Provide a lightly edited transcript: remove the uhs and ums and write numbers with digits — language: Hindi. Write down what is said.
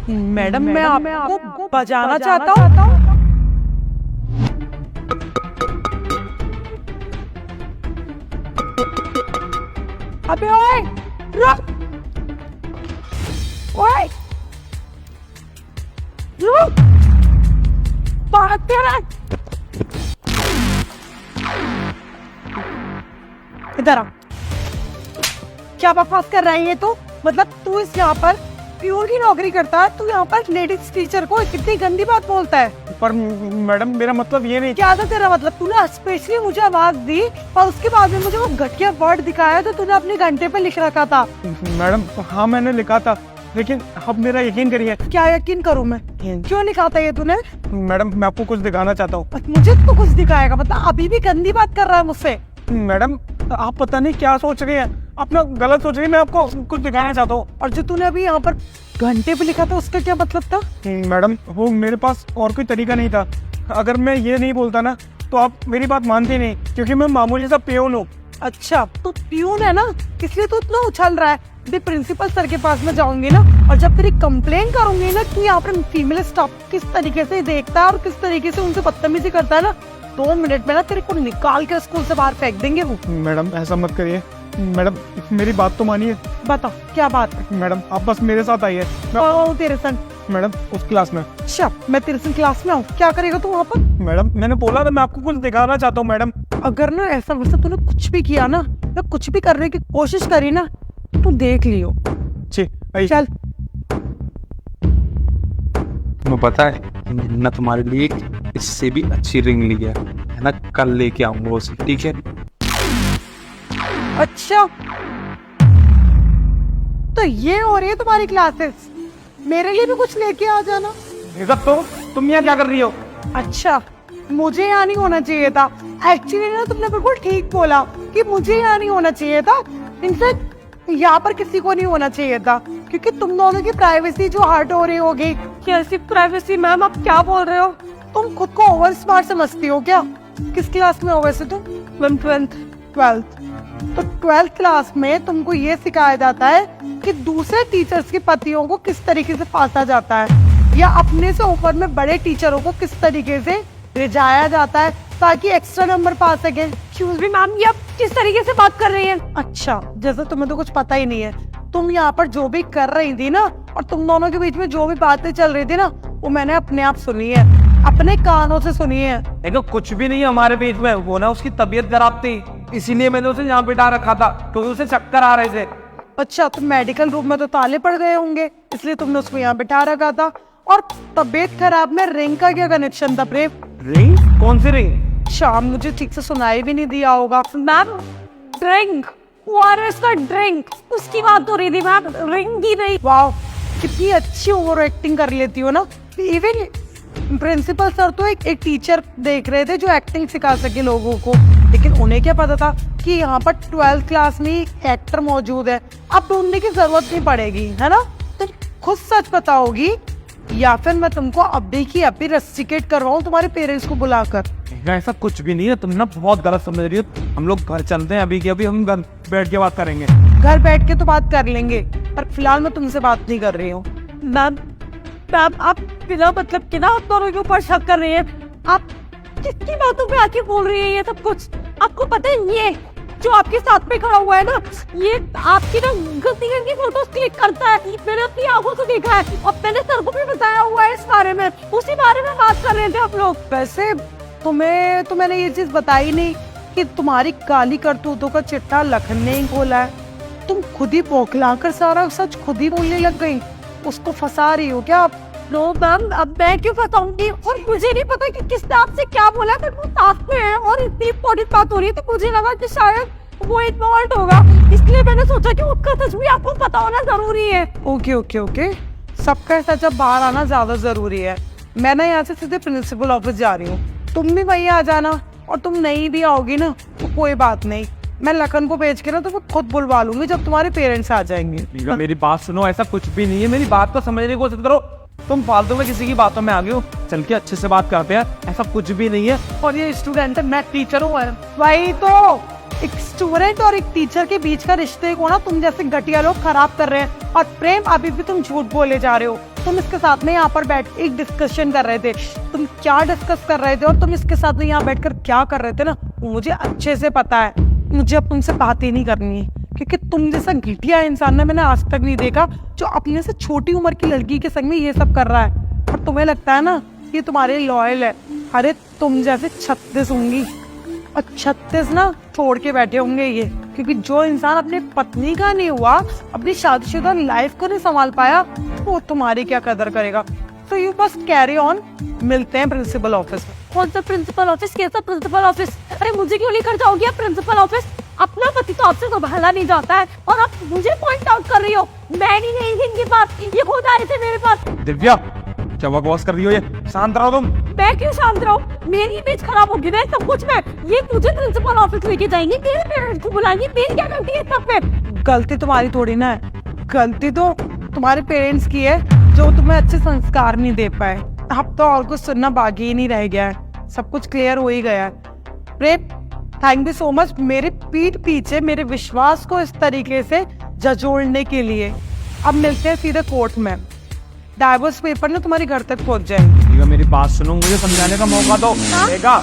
मैडम मैं आपको बजाना चाहता हूँ। अबे ओए रुक, ओए रुक, भागते रह। इधर आ। क्या बकवास कर रहा है ये तू? मतलब तू इस यहाँ पर प्योर की नौकरी करता है, तू यहाँ पर लेडीज टीचर को कितनी गंदी बात बोलता है। पर मैडम मेरा मतलब ये नहीं। क्या था तेरा मतलब? तूने स्पेशली मुझे आवाज दी और उसके बाद में मुझे वो घटिया वर्ड दिखाया तो तूने अपने घंटे पे लिख रखा था। मैडम हाँ मैंने लिखा था, लेकिन अब मेरा यकीन करिए। क्या यकीन करूँ मैं? क्यों लिखा था ये तूने? मैडम मैं आपको कुछ दिखाना चाहता हूँ। मुझे तो कुछ दिखाएगा? मतलब अभी भी गंदी बात कर रहा है मुझसे। मैडम आप पता नहीं क्या सोच रही हैं, अपना गलत सोच रही है। मैं आपको कुछ दिखाना चाहता हूँ। और जो तूने अभी यहाँ पर घंटे पे लिखा था उसका क्या मतलब था? मैडम वो मेरे पास और कोई तरीका नहीं था। अगर मैं ये नहीं बोलता ना तो आप मेरी बात मानते नहीं, क्योंकि मैं मामूली सा पियून हूँ। अच्छा तो पियून है ना, इसलिए तू इतना उछल रहा है। मैं प्रिंसिपल सर के पास में जाऊंगी ना, और जब तेरी कंप्लेन करूंगी ना कि यहाँ पर फीमेल स्टाफ किस तरीके से देखता है और किस तरीके से उनसे बदतमीजी करता है ना, 2 मिनट में ना तेरे को निकाल के स्कूल से बाहर फेंक देंगे वो। मैडम ऐसा मत करिए। मैडम मेरी बात तो मानिए। बता क्या बात है? मैडम आप बस मेरे साथ आइए। तेरे संग? मैडम उस क्लास में। अच्छा मैं तेरे संग क्लास में आऊँ? क्या करेगा तू वहाँ पर? मैडम मैंने बोला था मैं आपको कुछ दिखाना चाहता हूँ। मैडम अगर ना ऐसा वैसा तूने कुछ भी किया ना या कुछ भी करने की कोशिश करी ना तो देख लियो। चल तुम्हें पता है मैंने तुम्हारे लिए इससे भी अच्छी रिंग ली है ना, कल लेके आऊंगा उसे, ठीक है? अच्छा तो ये हो रही है तुम्हारी क्लासेस, मेरे लिए भी कुछ लेके आ जाना। तुम यहाँ क्या कर रही हो? अच्छा मुझे यहाँ नहीं होना चाहिए था। एक्चुअली ना तुमने बिल्कुल ठीक बोला कि मुझे यहाँ नहीं होना चाहिए था। इनफैक्ट यहाँ पर किसी को नहीं होना चाहिए था, क्योंकि तुम दोनों की प्राइवेसी जो हर्ट हो रही होगी। कैसी प्राइवेसी मैम, आप क्या बोल रहे हो? तुम खुद को ओवर स्मार्ट समझती हो क्या? किस क्लास में हो वैसे तुम? Ma'am 12th। तो 12th क्लास में तुमको ये सिखाया जाता है कि दूसरे टीचर्स के पतियों को किस तरीके से फांसा जाता है, या अपने से ऊपर में बड़े टीचरों को किस तरीके से रिझाया जाता है ताकि एक्स्ट्रा नंबर पा सके। एक्सक्यूज मी मैम, ये आप किस तरीके से बात कर रही हैं? अच्छा जैसे तुम्हें तो कुछ पता ही नहीं है। तुम यहाँ पर जो भी कर रही थी ना, और तुम दोनों के बीच में जो भी बातें चल रही थी ना, वो मैंने अपने आप सुनी है, अपने कानों से सुनी है। देखो कुछ भी नहीं है हमारे बीच में। वो ना उसकी तबीयत खराब थी, इसीलिए मैंने उसे यहाँ बिठा रखा था, क्योंकि उसे चक्कर आ रहे थे। अच्छा तो मेडिकल रूम में तो ताले पड़ गए होंगे, इसलिए तुमने उसको यहाँ बिठा रखा था। और तबीयत खराब में रिंग का क्या कनेक्शन था प्रेम? रिंग? कौन सी रिंग? शाम मुझे ठीक से सुनाई भी नहीं दिया होगा। मैम ड्रिंक, ओआरएस का ड्रिंक, उसकी बात हो रही थी मैम, रिंग की नहीं। वाह कितनी अच्छी ओवर एक्टिंग कर लेती हो ना। इवन प्रिंसिपल सर तो एक टीचर देख रहे थे जो एक्टिंग सिखा सके लोगों को, लेकिन उन्हें क्या पता था कि यहाँ पर 12th क्लास में एक एक्टर मौजूद है। अब ढूंढने की जरूरत नहीं पड़ेगी, है ना? तुम खुद सच बताओगी या फिर मैं तुमको अभी की अभी रस्टिकेट करवाऊं तुम्हारे पेरेंट्स को बुलाकर? ऐसा कुछ भी नहीं है, तुम ना बहुत गलत समझ रही हो। हम लोग घर चलते हैं अभी की अभी, हम घर बैठ के बात करेंगे। घर बैठ के तो बात कर लेंगे, पर फिलहाल मैं तुमसे बात नहीं कर रही हूँ। मैम आप बिना मतलब के ना आप दोनों के ऊपर शक कर रही हैं। आप किसकी बातों पे आके बोल रही है ये सब कुछ? आपको पता है ये जो आपके साथ में खड़ा हुआ है ना, ये आपकी ना गंदी फोटोज क्लिक करता है। मैंने अपनी आंखों से देखा है और मैंने सर को भी बताया हुआ है इस बारे में। उसी बारे में बात कर रहे थे हम लोग। वैसे तुम्हें तो मैंने ये चीज बताई नहीं कि तुम्हारी काली करतूतों का चिट्ठा लखन ने ही खोला है। तुम खुद ही बौखला कर सारा सच खुद ही बोलने लग गई। उसको फंसा रही हो क्या आप? नो मैम, अब मैं क्यों फंसाऊंगी? और मुझे नहीं पता कि किसने आपसे क्या बोला, पर वो साथ में है और इतनी इंपॉर्टेंट बात हो रही है तो मुझे लगा कि शायद वो इन्वॉल्व होगा, इसलिए मैंने सोचा कि उसका सच भी आपको पता होना जरूरी है। ओके सबका सच अब बाहर आना ज्यादा जरूरी है। मैं ना यहाँ से सीधे प्रिंसिपल ऑफिस जा रही हूँ, तुम भी वहीं आ जाना। और तुम नहीं भी आओगी ना तो कोई बात नहीं, मैं लखन को भेज के ना तो खुद बुलवा लूंगी जब तुम्हारे पेरेंट्स आ जाएंगे। मेरी बात सुनो, ऐसा कुछ भी नहीं है, मेरी बात को समझने की कोशिश करो। तुम फालतू में किसी की बातों में आ गए हो। चल के अच्छे से बात करते हैं, ऐसा कुछ भी नहीं है। और ये स्टूडेंट है, मैं टीचर हूँ। वही तो, एक स्टूडेंट और एक टीचर के बीच का रिश्ते को ना तुम जैसे घटिया लोग खराब कर रहे हैं। और प्रेम अभी भी तुम झूठ बोले जा रहे हो। तुम इसके साथ में यहाँ पर बैठ एक डिस्कशन कर रहे थे, तुम क्या डिस्कस कर रहे थे और तुम इसके साथ में यहाँ बैठकर क्या कर रहे थे ना, वो मुझे अच्छे से पता है। मुझे अब तुमसे बात ही नहीं करनी है, क्योंकि तुम जैसा घटिया इंसान ना मैंने आज तक नहीं देखा जो अपने से छोटी उम्र की लड़की के संग में ये सब कर रहा है। और तुम्हें लगता है ना ये तुम्हारे लॉयल है। अरे तुम जैसे 36 होंगी और 36 ना छोड़ के बैठे होंगे ये, क्योंकि जो इंसान अपने पत्नी का नहीं हुआ, अपनी शादीशुदा लाइफ को नहीं संभाल पाया, वो तुम्हारी क्या कदर करेगा। तो यू बस कैरी ऑन। मिलते हैं प्रिंसिपल ऑफिस में। कौन सा प्रिंसिपल ऑफिस, कैसा प्रिंसिपल ऑफिस? अरे मुझे क्यों लेकर जाओगे आप प्रिंसिपल ऑफिस? अपना पति तो आपसे संभाला नहीं जाता है और आप मुझे पॉइंट आउट कर रही हो। मैं नहीं गई थी इनके पास, ये खुद आए थे मेरे पास। दिव्या क्या बकवास कर रही हो ये? शांत रहो तुम। मैं क्यों शांत रहूं? मेरी इमेज खराब होगी ना सब कुछ में। ये मुझे प्रिंसिपल ऑफिस लेके जाएंगे, मेरे पेरेंट्स को बुलाएंगे, मेरी क्या गलती है सब में? गलती तुम्हारी थोड़ी ना है, गलती तो तुम्हारे पेरेंट्स की है जो तुम्हें अच्छे संस्कार नहीं दे पाए। अब तो और कुछ सुनना बाकी ही नहीं रह गया है, सब कुछ क्लियर हो ही गया है। प्रेम, थैंक यू सो मच मेरे पीठ पीछे मेरे विश्वास को इस तरीके से झंझोड़ने के लिए। अब मिलते हैं सीधे कोर्ट में। डाइवोर्स पेपर ना तुम्हारे घर तक पहुंच जाएंगे। ठीक है, मेरी बात सुनो, मुझे समझाने का मौका दो। देखा